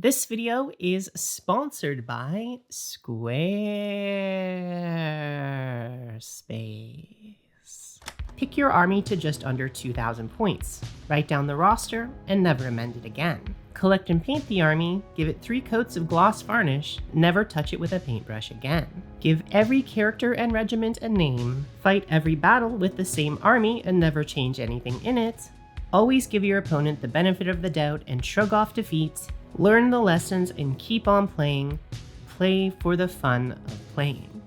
This video is sponsored by Squarespace. Pick your army to just under 2,000 points, write down the roster, and never amend it again. Collect and paint the army, give it 3 coats of gloss varnish, never touch it with a paintbrush again. Give every character and regiment a name, fight every battle with the same army and never change anything in it. Always give your opponent the benefit of the doubt and shrug off defeat. Learn the lessons and keep on playing. Play for the fun of playing.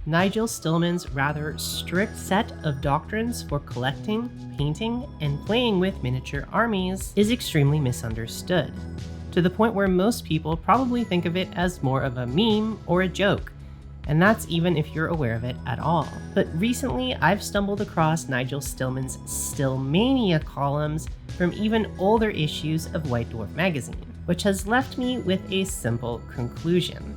Nigel Stillman's rather strict set of doctrines for collecting, painting, and playing with miniature armies is extremely misunderstood, to the point where most people probably think of it as more of a meme or a joke, and that's even if you're aware of it at all. But recently, I've stumbled across Nigel Stillman's Stillmania columns from even older issues of White Dwarf magazine, which has left me with a simple conclusion.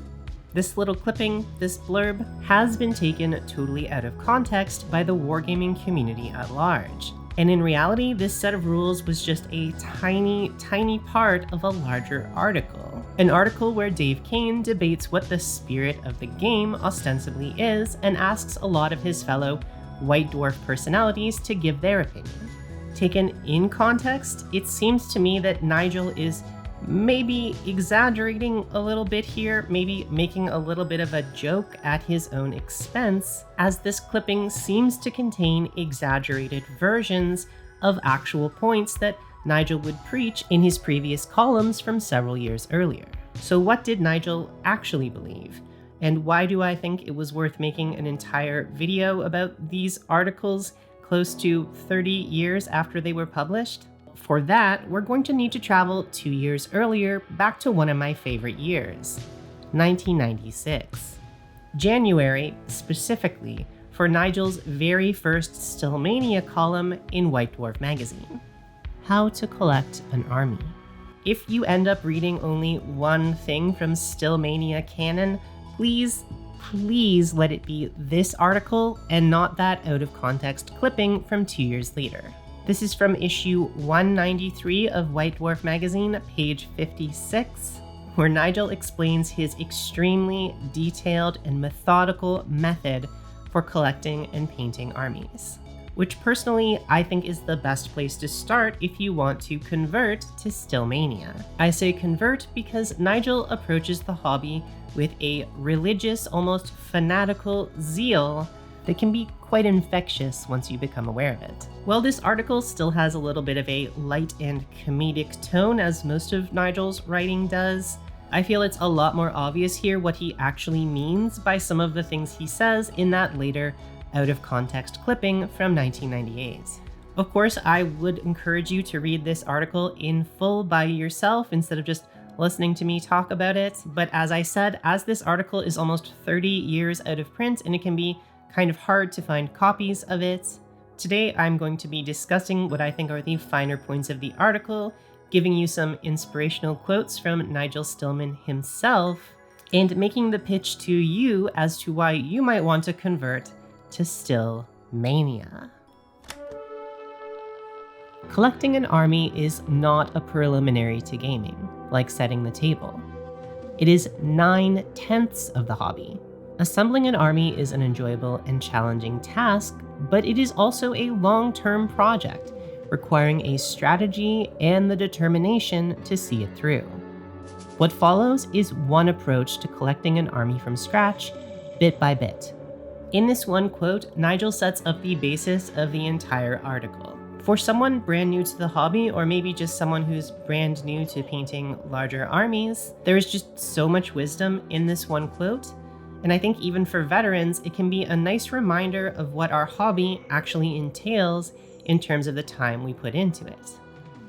This little clipping, this blurb, has been taken totally out of context by the wargaming community at large. And in reality, this set of rules was just a tiny, tiny part of a larger article. An article where Dave Kane debates what the spirit of the game ostensibly is and asks a lot of his fellow White Dwarf personalities to give their opinion. Taken in context, it seems to me that Nigel is maybe exaggerating a little bit here, maybe making a little bit of a joke at his own expense, as this clipping seems to contain exaggerated versions of actual points that Nigel would preach in his previous columns from several years earlier. So what did Nigel actually believe? And why do I think it was worth making an entire video about these articles close to 30 years after they were published? For that, we're going to need to travel 2 years earlier, back to one of my favorite years, 1996. January, specifically, for Nigel's very first Stillmania column in White Dwarf magazine, How to Collect an Army. If you end up reading only one thing from Stillmania canon, please let it be this article and not that out of context clipping from 2 years later. This is from issue 193 of White Dwarf magazine, page 56, where Nigel explains his extremely detailed and methodical method for collecting and painting armies, which personally I think is the best place to start if you want to convert to Stillmania. I say convert because Nigel approaches the hobby with a religious, almost fanatical zeal that can be quite infectious once you become aware of it. While this article still has a little bit of a light and comedic tone, as most of Nigel's writing does, I feel it's a lot more obvious here what he actually means by some of the things he says in that later out-of-context clipping from 1998. Of course, I would encourage you to read this article in full by yourself instead of just listening to me talk about it, but as I said, as this article is almost 30 years out of print and it can be kind of hard to find copies of it, today I'm going to be discussing what I think are the finer points of the article, giving you some inspirational quotes from Nigel Stillman himself, and making the pitch to you as to why you might want to convert to Stillmania. Collecting an army is not a preliminary to gaming, like setting the table. It is 9/10 of the hobby. Assembling an army is an enjoyable and challenging task, but it is also a long-term project, requiring a strategy and the determination to see it through. What follows is one approach to collecting an army from scratch, bit by bit. In this one quote, Nigel sets up the basis of the entire article. For someone brand new to the hobby, or maybe just someone who's brand new to painting larger armies, there is just so much wisdom in this one quote. And I think even for veterans, it can be a nice reminder of what our hobby actually entails in terms of the time we put into it.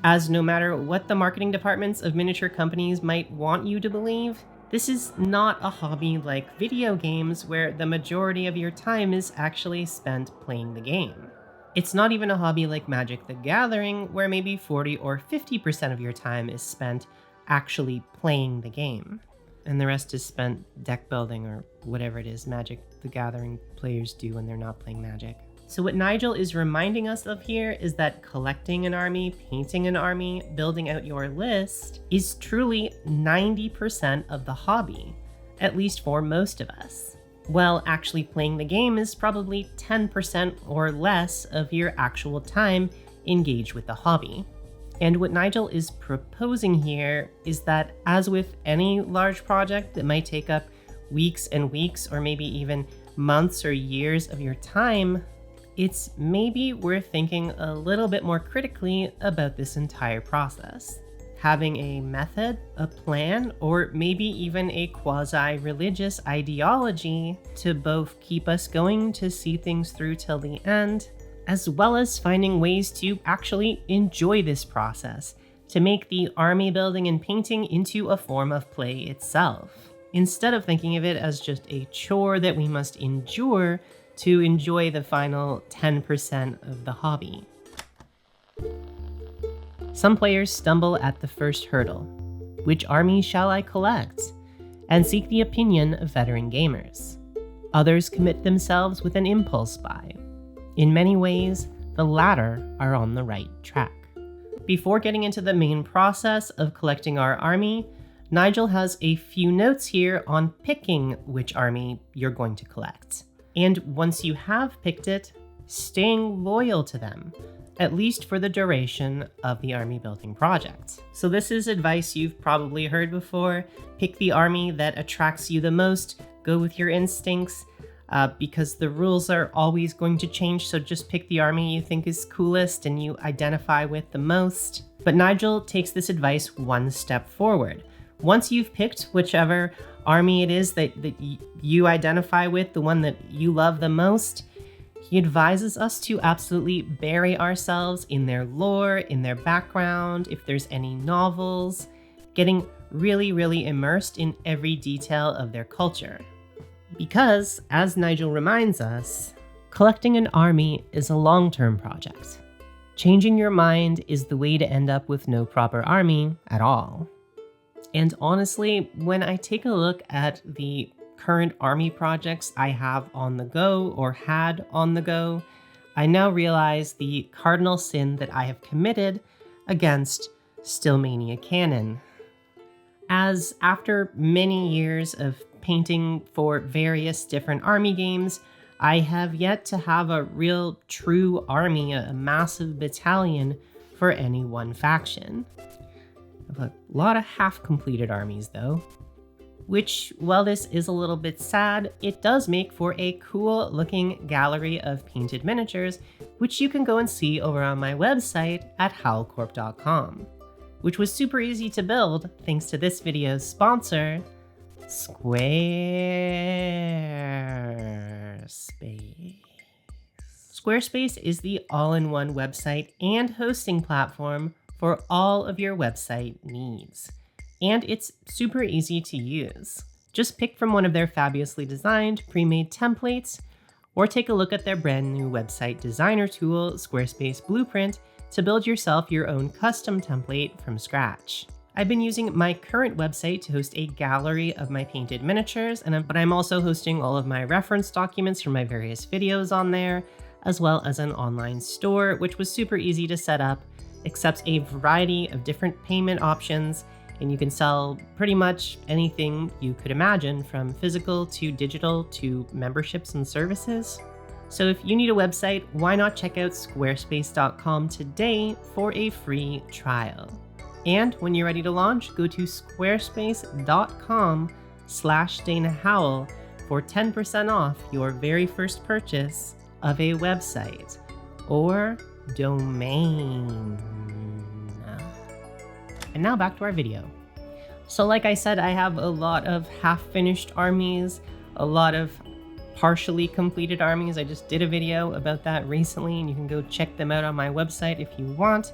As no matter what the marketing departments of miniature companies might want you to believe, this is not a hobby like video games where the majority of your time is actually spent playing the game. It's not even a hobby like Magic the Gathering, where maybe 40 or 50% of your time is spent actually playing the game, and the rest is spent deck building or whatever it is Magic the Gathering players do when they're not playing Magic. So what Nigel is reminding us of here is that collecting an army, painting an army, building out your list is truly 90% of the hobby, at least for most of us. While actually playing the game is probably 10% or less of your actual time engaged with the hobby. And what Nigel is proposing here is that, as with any large project that might take up weeks and weeks, or maybe even months or years of your time, it's maybe worth thinking a little bit more critically about this entire process. Having a method, a plan, or maybe even a quasi-religious ideology to both keep us going to see things through till the end, as well as finding ways to actually enjoy this process, to make the army building and painting into a form of play itself, instead of thinking of it as just a chore that we must endure to enjoy the final 10% of the hobby. Some players stumble at the first hurdle: which army shall I collect? And seek the opinion of veteran gamers. Others commit themselves with an impulse buy. In many ways, the latter are on the right track. Before getting into the main process of collecting our army, Nigel has a few notes here on picking which army you're going to collect. And once you have picked it, staying loyal to them, at least for the duration of the army building project. So this is advice you've probably heard before. Pick the army that attracts you the most, go with your instincts, because the rules are always going to change, so just pick the army you think is coolest and you identify with the most. But Nigel takes this advice one step forward. Once you've picked whichever army it is that you identify with, the one that you love the most, he advises us to absolutely bury ourselves in their lore, in their background, if there's any novels, getting really immersed in every detail of their culture. Because, as Nigel reminds us, collecting an army is a long-term project. Changing your mind is the way to end up with no proper army at all. And honestly, when I take a look at the current army projects I have on the go or had on the go, I now realize the cardinal sin that I have committed against Stillmania canon. As after many years of painting for various different army games, I have yet to have a real true army, a massive battalion for any one faction. I have a lot of half-completed armies though, which, while this is a little bit sad, it does make for a cool looking gallery of painted miniatures, which you can go and see over on my website at howlcorp.com, which was super easy to build thanks to this video's sponsor, Squarespace. Squarespace is the all-in-one website and hosting platform for all of your website needs. And it's super easy to use. Just pick from one of their fabulously designed pre-made templates, or take a look at their brand new website designer tool, Squarespace Blueprint, to build yourself your own custom template from scratch. I've been using my current website to host a gallery of my painted miniatures, but I'm also hosting all of my reference documents from my various videos on there, as well as an online store, which was super easy to set up, accepts a variety of different payment options, and you can sell pretty much anything you could imagine, from physical to digital to memberships and services. So if you need a website, why not check out squarespace.com today for a free trial. And when you're ready to launch, go to squarespace.com/Dana Howl for 10% off your very first purchase of a website or domain. And now back to our video. So like I said, I have a lot of half-finished armies, a lot of partially completed armies. I just did a video about that recently, and you can go check them out on my website if you want.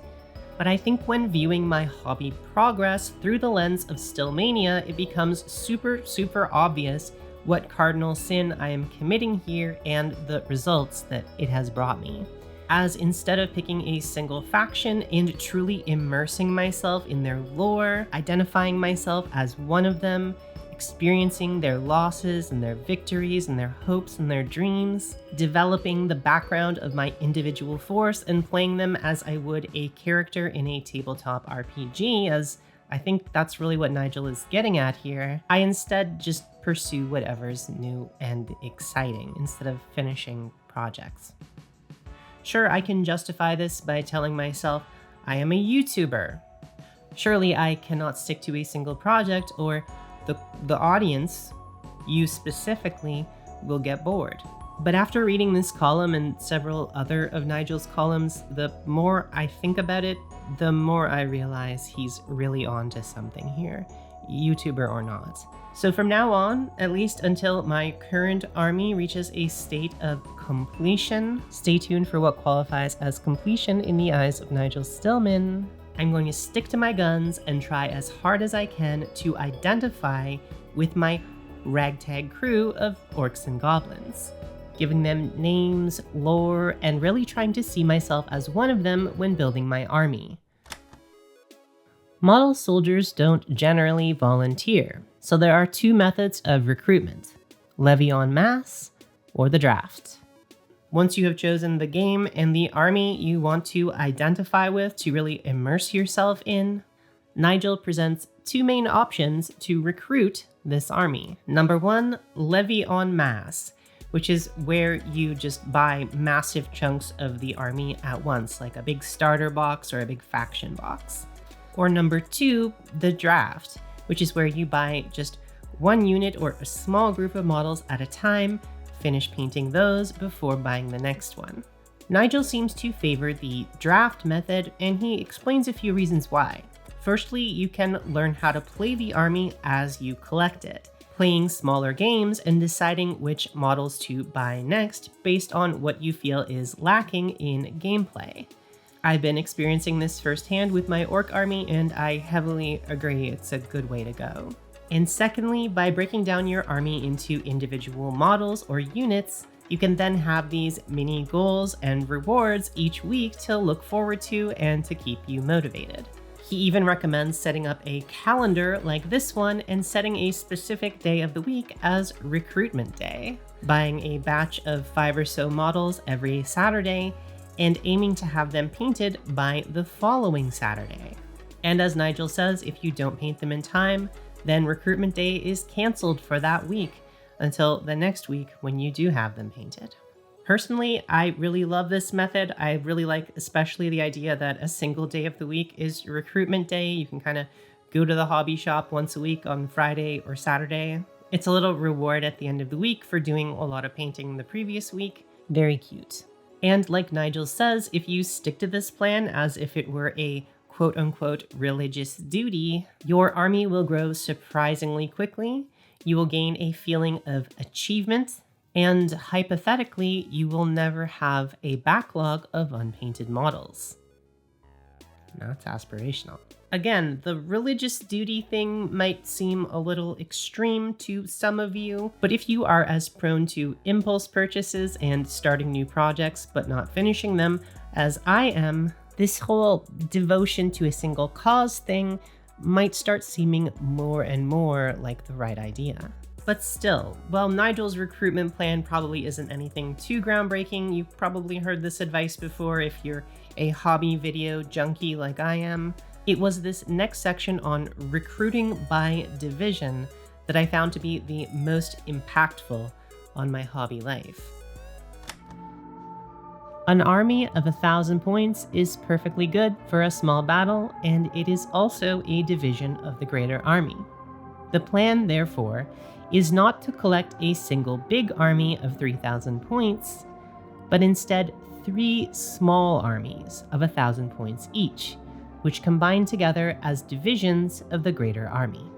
But I think when viewing my hobby progress through the lens of Stillmania, it becomes super obvious what cardinal sin I am committing here and the results that it has brought me. As instead of picking a single faction and truly immersing myself in their lore, identifying myself as one of them, experiencing their losses and their victories and their hopes and their dreams, developing the background of my individual force and playing them as I would a character in a tabletop RPG, as I think that's really what Nigel is getting at here. I instead just pursue whatever's new and exciting instead of finishing projects. Sure, I can justify this by telling myself I am a YouTuber. Surely I cannot stick to a single project, or the audience, you specifically, will get bored. But after reading this column and several other of Nigel's columns, the more I think about it, the more I realize he's really on to something here, YouTuber or not. So from now on, at least until my current army reaches a state of completion, stay tuned for what qualifies as completion in the eyes of Nigel Stillman. I'm going to stick to my guns and try as hard as I can to identify with my ragtag crew of orcs and goblins, giving them names, lore, and really trying to see myself as one of them when building my army. Model soldiers don't generally volunteer, so there are two methods of recruitment: levy en masse or the draft. Once you have chosen the game and the army you want to identify with to really immerse yourself in, Nigel presents two main options to recruit this army. Number one, levy en masse, which is where you just buy massive chunks of the army at once, like a big starter box or a big faction box. Or number two, the draft, which is where you buy just one unit or a small group of models at a time, finish painting those before buying the next one. Nigel seems to favor the draft method, and he explains a few reasons why. Firstly, you can learn how to play the army as you collect it, playing smaller games and deciding which models to buy next based on what you feel is lacking in gameplay. I've been experiencing this firsthand with my orc army, and I heavily agree it's a good way to go. And secondly, by breaking down your army into individual models or units, you can then have these mini goals and rewards each week to look forward to and to keep you motivated. He even recommends setting up a calendar like this one and setting a specific day of the week as recruitment day, buying a batch of 5 or so models every Saturday, and aiming to have them painted by the following Saturday. And as Nigel says, if you don't paint them in time, then recruitment day is canceled for that week until the next week when you do have them painted. Personally, I really love this method. I really like especially the idea that a single day of the week is your recruitment day. You can kind of go to the hobby shop once a week on Friday or Saturday. It's a little reward at the end of the week for doing a lot of painting the previous week. Very cute. And like Nigel says, if you stick to this plan as if it were a quote-unquote religious duty, your army will grow surprisingly quickly, you will gain a feeling of achievement, and hypothetically, you will never have a backlog of unpainted models. That's aspirational. Again, the religious duty thing might seem a little extreme to some of you, but if you are as prone to impulse purchases and starting new projects but not finishing them as I am, this whole devotion to a single cause thing might start seeming more and more like the right idea. But still, while Nigel's recruitment plan probably isn't anything too groundbreaking, you've probably heard this advice before if you're a hobby video junkie like I am, it was this next section on recruiting by division that I found to be the most impactful on my hobby life. An army of 1,000 points is perfectly good for a small battle, and it is also a division of the greater army. The plan, therefore, is not to collect a single big army of 3,000 points, but instead 3 small armies of 1,000 points each, which combine together as divisions of the greater army.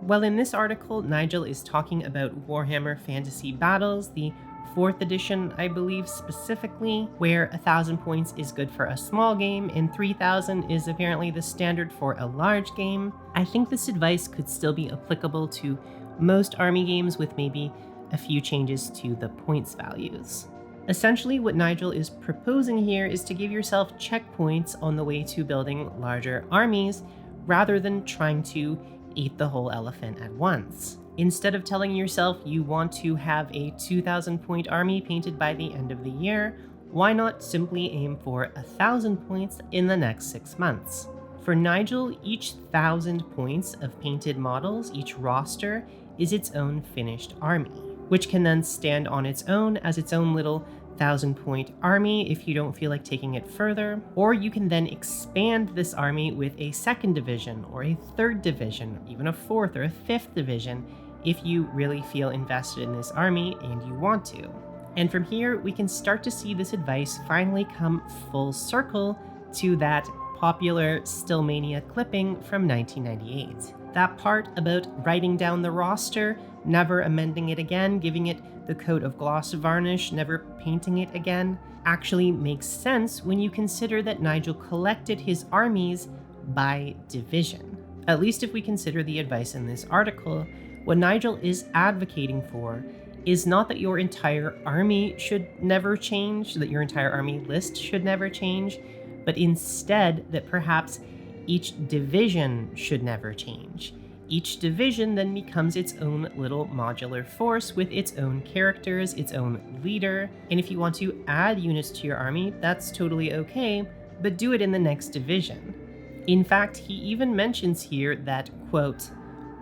Well, in this article, Nigel is talking about Warhammer Fantasy Battles, the 4th edition, I believe specifically, where 1,000 points is good for a small game and 3,000 is apparently the standard for a large game. I think this advice could still be applicable to most army games with maybe a few changes to the points values. Essentially, what Nigel is proposing here is to give yourself checkpoints on the way to building larger armies rather than trying to eat the whole elephant at once. Instead of telling yourself you want to have a 2,000 point army painted by the end of the year, why not simply aim for 1,000 points in the next 6 months? For Nigel, each 1,000 points of painted models, each roster, is its own finished army, which can then stand on its own as its own little 1,000 point army if you don't feel like taking it further, or you can then expand this army with a 2nd division or a 3rd division, even a 4th or a 5th division if you really feel invested in this army and you want to. And from here, we can start to see this advice finally come full circle to that popular Stillmania clipping from 1998. That part about writing down the roster, never amending it again, giving it the coat of gloss varnish, never painting it again, actually makes sense when you consider that Nigel collected his armies by division. At least if we consider the advice in this article, what Nigel is advocating for is not that your entire army should never change, that your entire army list should never change, but instead that perhaps each division should never change. Each division then becomes its own little modular force with its own characters, its own leader, and if you want to add units to your army, that's totally okay, but do it in the next division. In fact, he even mentions here that, quote,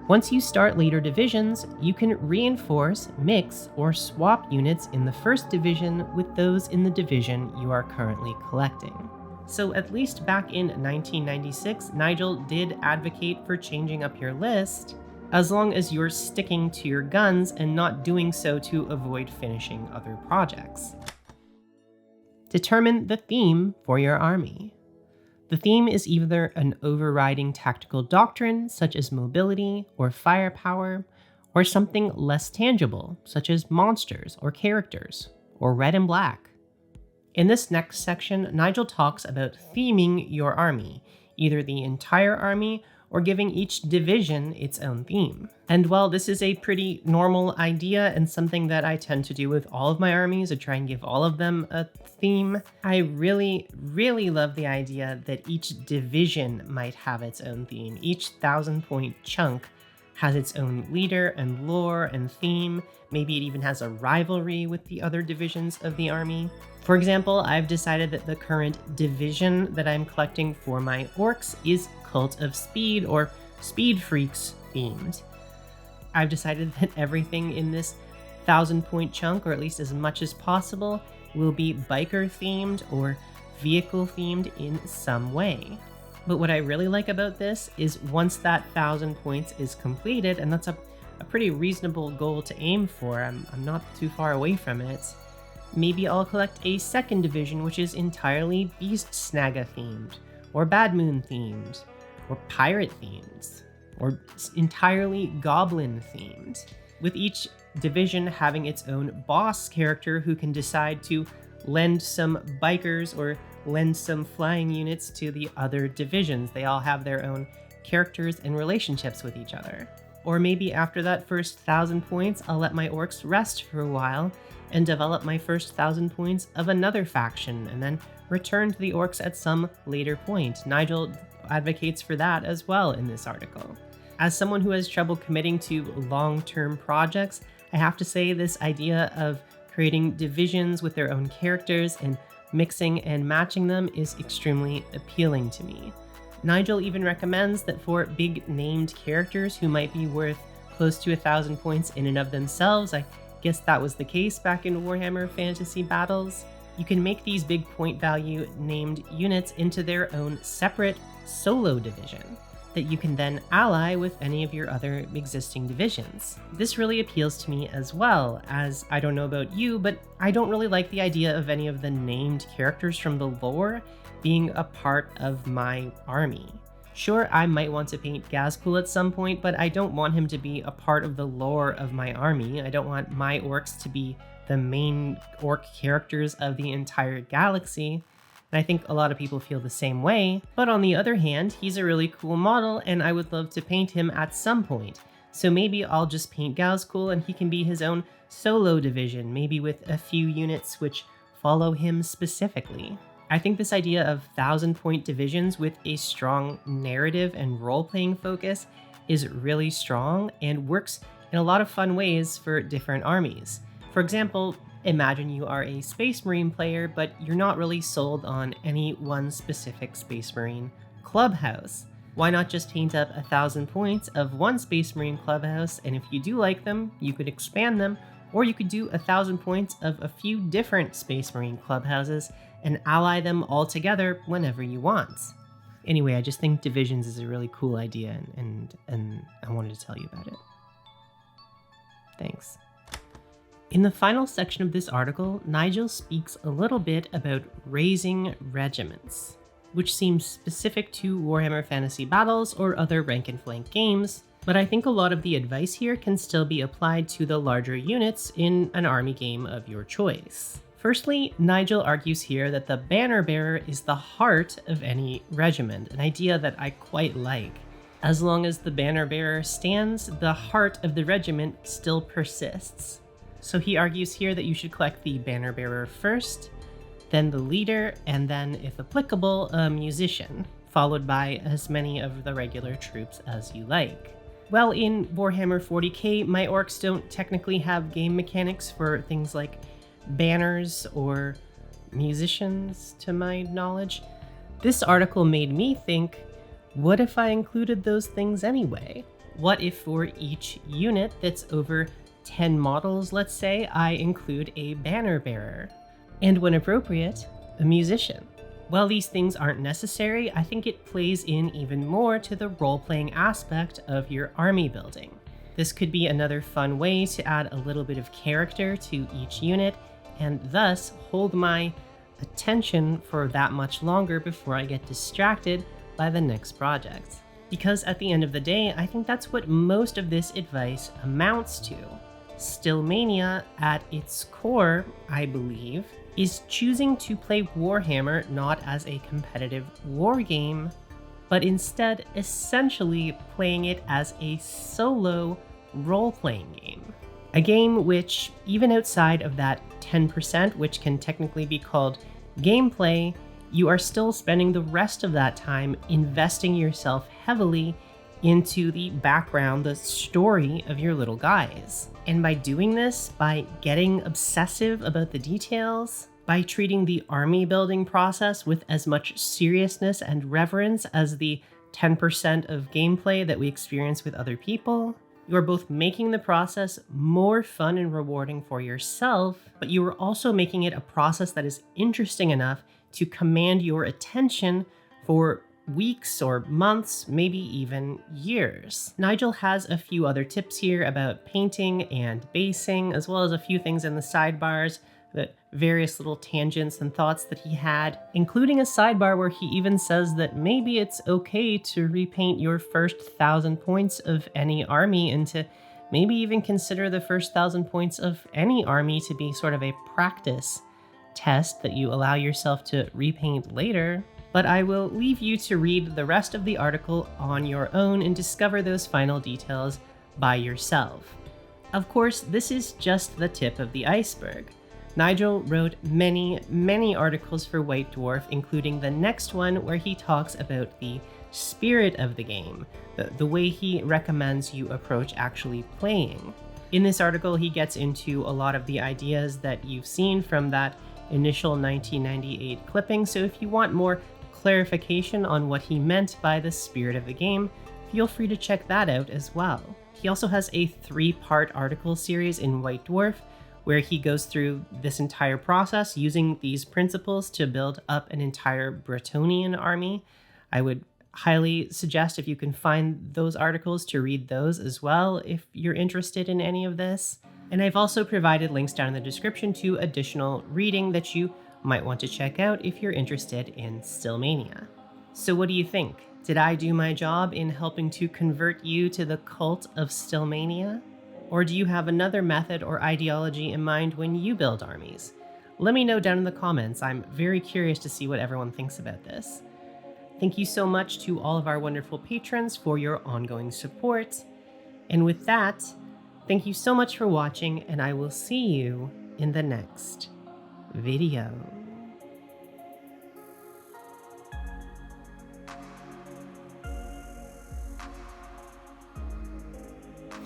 once you start later divisions, you can reinforce, mix, or swap units in the 1st division with those in the division you are currently collecting. So at least back in 1996, Nigel did advocate for changing up your list, as long as you're sticking to your guns and not doing so to avoid finishing other projects. Determine the theme for your army. The theme is either an overriding tactical doctrine, such as mobility or firepower, or something less tangible, such as monsters or characters, or red and black. In this next section, Nigel talks about theming your army, either the entire army or giving each division its own theme. And while this is a pretty normal idea and something that I tend to do with all of my armies, I try and give all of them a theme, I really love the idea that each division might have its own theme. Each 1,000 point chunk has its own leader and lore and theme. Maybe it even has a rivalry with the other divisions of the army. For example, I've decided that the current division that I'm collecting for my orcs is Cult of Speed or Speed Freaks themed. I've decided that everything in this 1,000 point chunk, or at least as much as possible, will be biker themed or vehicle themed in some way. But what I really like about this is once that 1,000 points is completed, and that's a pretty reasonable goal to aim for, I'm not too far away from it, maybe I'll collect a 2nd division which is entirely Beast Snagga themed, or Bad Moon themed, or Pirate themed, or entirely Goblin themed, with each division having its own boss character who can decide to lend some bikers or lend some flying units to the other divisions. They all have their own characters and relationships with each other. Or maybe after that first 1,000 points, I'll let my orcs rest for a while and develop my first 1,000 points of another faction, and then return to the orcs at some later point. Nigel advocates for that as well in this article. As someone who has trouble committing to long-term projects, I have to say this idea of creating divisions with their own characters and mixing and matching them is extremely appealing to me. Nigel even recommends that for big named characters who might be worth close to 1,000 points in and of themselves, I guess that was the case back in Warhammer Fantasy Battles, you can make these big point value named units into their own separate solo division that you can then ally with any of your other existing divisions. This really appeals to me as well, as I don't know about you, but I don't really like the idea of any of the named characters from the lore being a part of my army. Sure, I might want to paint Gazkul at some point, but I don't want him to be a part of the lore of my army. I don't want my orcs to be the main orc characters of the entire galaxy. And I think a lot of people feel the same way. But on the other hand, he's a really cool model, and I would love to paint him at some point. So maybe I'll just paint Gazkul and he can be his own solo division, maybe with a few units which follow him specifically. I think this idea of 1,000 point divisions with a strong narrative and role-playing focus is really strong and works in a lot of fun ways for different armies. For example, imagine you are a Space Marine player, but you're not really sold on any one specific Space Marine clubhouse. Why not just paint up 1,000 points of one Space Marine clubhouse, and if you do like them, you could expand them, or you could do 1,000 points of a few different Space Marine clubhouses and ally them all together whenever you want. Anyway, I just think divisions is a really cool idea, and I wanted to tell you about it. Thanks. In the final section of this article, Nigel speaks a little bit about raising regiments, which seems specific to Warhammer Fantasy Battles or other rank and flank games, but I think a lot of the advice here can still be applied to the larger units in an army game of your choice. Firstly, Nigel argues here that the banner bearer is the heart of any regiment, an idea that I quite like. As long as the banner bearer stands, the heart of the regiment still persists. So he argues here that you should collect the banner bearer first, then the leader, and then, if applicable, a musician, followed by as many of the regular troops as you like. Well, in Warhammer 40k, my orcs don't technically have game mechanics for things like banners or musicians, to my knowledge. This article made me think, what if I included those things anyway? What if for each unit that's over 10 models, let's say, I include a banner bearer, and when appropriate, a musician? While these things aren't necessary, I think it plays in even more to the role-playing aspect of your army building. This could be another fun way to add a little bit of character to each unit, and thus hold my attention for that much longer before I get distracted by the next project. Because at the end of the day, I think that's what most of this advice amounts to. Stillmania, at its core, I believe, is choosing to play Warhammer not as a competitive war game, but instead essentially playing it as a solo role-playing game. A game which, even outside of that 10%, which can technically be called gameplay, you are still spending the rest of that time investing yourself heavily into the background, the story of your little guys. And by doing this, by getting obsessive about the details, by treating the army building process with as much seriousness and reverence as the 10% of gameplay that we experience with other people, you are both making the process more fun and rewarding for yourself, but you are also making it a process that is interesting enough to command your attention for weeks or months, maybe even years. Nigel has a few other tips here about painting and basing, as well as a few things in the sidebars, the various little tangents and thoughts that he had, including a sidebar where he even says that maybe it's okay to repaint your first 1,000 points of any army, and to maybe even consider the first 1,000 points of any army to be sort of a practice test that you allow yourself to repaint later. But I will leave you to read the rest of the article on your own and discover those final details by yourself. Of course, this is just the tip of the iceberg. Nigel wrote many articles for White Dwarf, including the next one where he talks about the spirit of the game, the way he recommends you approach actually playing. In this article, he gets into a lot of the ideas that you've seen from that initial 1998 clipping, so if you want more clarification on what he meant by the spirit of the game, feel free to check that out as well. He also has a 3-part article series in White Dwarf where he goes through this entire process using these principles to build up an entire Bretonnian army. I would highly suggest, if you can find those articles, to read those as well if you're interested in any of this. And I've also provided links down in the description to additional reading that you might want to check out if you're interested in Stillmania. So what do you think? Did I do my job in helping to convert you to the cult of Stillmania? Or do you have another method or ideology in mind when you build armies? Let me know down in the comments. I'm very curious to see what everyone thinks about this. Thank you so much to all of our wonderful patrons for your ongoing support. And with that, thank you so much for watching, and I will see you in the next video.